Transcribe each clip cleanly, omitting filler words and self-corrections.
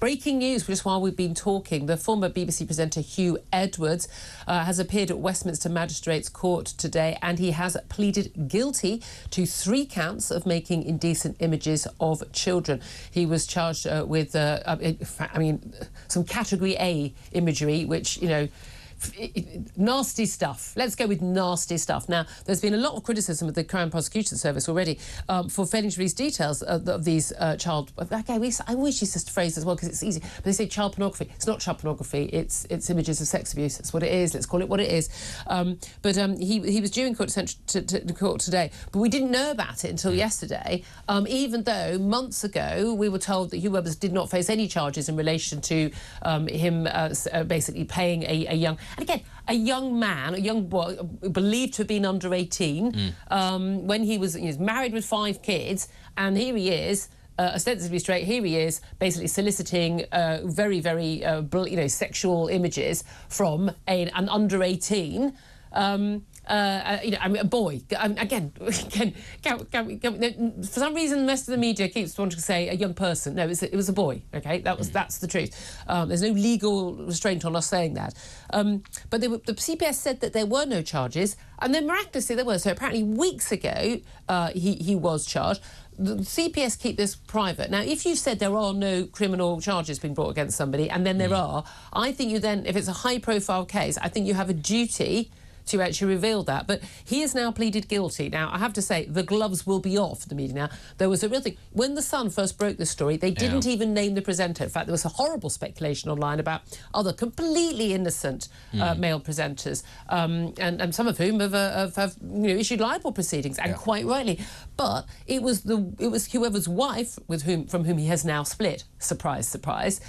Breaking news, just while we've been talking, the former BBC presenter Huw Edwards has appeared at Westminster Magistrates Court today, and he has pleaded guilty to 3 counts of making indecent images of children. He was charged with, some Category A imagery, which, you know, nasty stuff. Let's go with nasty stuff. Now, there's been a lot of criticism of the Crown Prosecution Service already for failing to release details of these child... Okay, I wish it's just a phrase as well, because it's easy. But they say child pornography. It's not child pornography. It's images of sex abuse. That's what it is. Let's call it what it is. He was due in court to court today, but we didn't know about it until yesterday, even though months ago we were told that Huw Edwards did not face any charges in relation to him basically paying a young... And again, a young man, a young boy, believed to have been under 18, when he was married with 5 kids, and here he is, ostensibly straight, here he is, basically soliciting very, very, sexual images from an under 18. A boy. Again, for some reason, the rest of the media keeps wanting to say a young person. No, it was a boy. Okay, that's the truth. There's no legal restraint on us saying that. But the CPS said that there were no charges, and then miraculously there were. So apparently weeks ago, he was charged. The CPS keep this private. Now, if you said there are no criminal charges being brought against somebody, and then there are, I think you then, if it's a high-profile case, I think you have a duty to actually reveal that. But he has now pleaded guilty. Now, I have to say, the gloves will be off the media now. There was a real thing. When The Sun first broke this story, they didn't even name the presenter. In fact, there was a horrible speculation online about other completely innocent male presenters, and some of whom have issued libel proceedings, and quite rightly. But it was whoever's wife, from whom he has now split, surprise, surprise,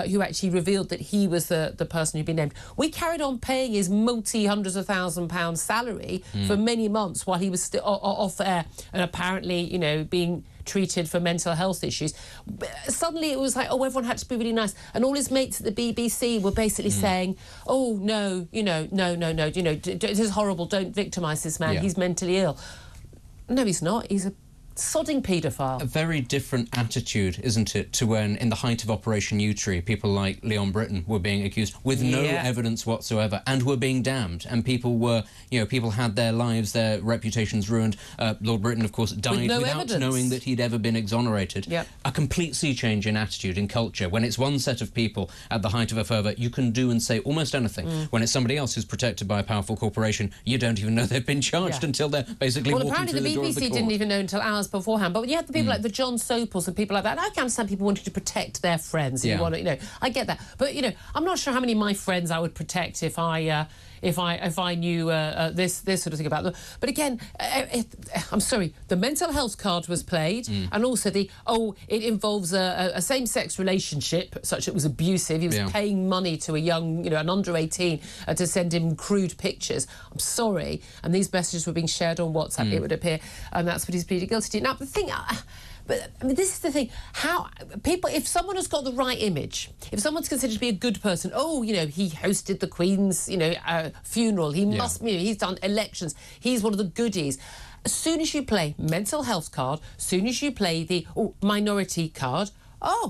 who actually revealed that he was the person who'd been named. We carried on paying his multi-hundreds of £1,000 salary for many months while he was still off air and apparently, being treated for mental health issues. Suddenly it was like, oh, everyone had to be really nice. And all his mates at the BBC were basically saying, oh, no, no, it is horrible, don't victimise this man, he's mentally ill. No, he's not. He's a sodding paedophile. A very different attitude, isn't it, to when, in the height of Operation Yewtree, people like Leon Britton were being accused with no evidence whatsoever and were being damned, and people were, people had their lives, their reputations ruined. Lord Britton, of course, died without knowing that he'd ever been exonerated. A complete sea change in attitude, in culture. When it's one set of people at the height of a fervour, you can do and say almost anything. When it's somebody else who's protected by a powerful corporation, you don't even know they've been charged until they're basically walking through the door of the court. The BBC didn't even know until hours beforehand, but you had the people like the John Sopels and people like that, and I can understand people wanting to protect their friends. You want to, I get that, but I'm not sure how many of my friends I would protect if I knew this sort of thing about them. But again, I'm sorry, the mental health card was played, and also it involves a same-sex relationship, such that it was abusive. He was paying money to a young, an under 18 to send him crude pictures. I'm sorry, and these messages were being shared on WhatsApp, it would appear, and that's what he's pleaded guilty to. Now, the thing... But I mean, this is the thing. If someone has got the right image, if someone's considered to be a good person, he hosted the Queen's, funeral. He must, he's done elections. He's one of the goodies. As soon as you play mental health card, as soon as you play the minority card,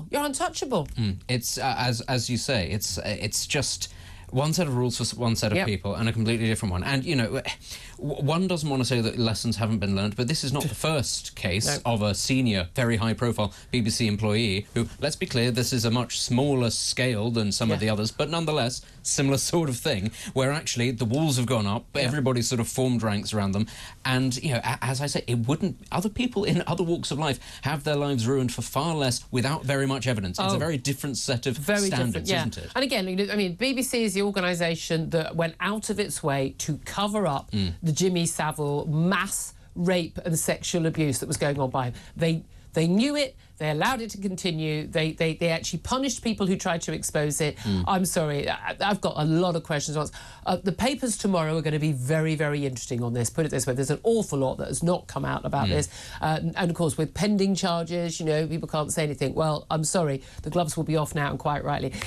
you're untouchable. It's as you say, it's just one set of rules for one set of people and a completely different one. And, one doesn't want to say that lessons haven't been learned, but this is not the first case of a senior, very high-profile BBC employee who, let's be clear, this is a much smaller scale than some of the others, but nonetheless, similar sort of thing, where actually the walls have gone up, everybody sort of formed ranks around them, and, as I say, other people in other walks of life have their lives ruined for far less without very much evidence. It's a very different set of standards, isn't it? And again, BBC is the organisation that went out of its way to cover up the Jimmy Savile mass rape and sexual abuse that was going on by him. They knew it, they allowed it to continue, they actually punished people who tried to expose it. I'm sorry, I've got a lot of questions. The papers tomorrow are going to be very, very interesting on this, put it this way. There's an awful lot that has not come out about this. And of course, with pending charges, people can't say anything. Well, I'm sorry, the gloves will be off now, and quite rightly.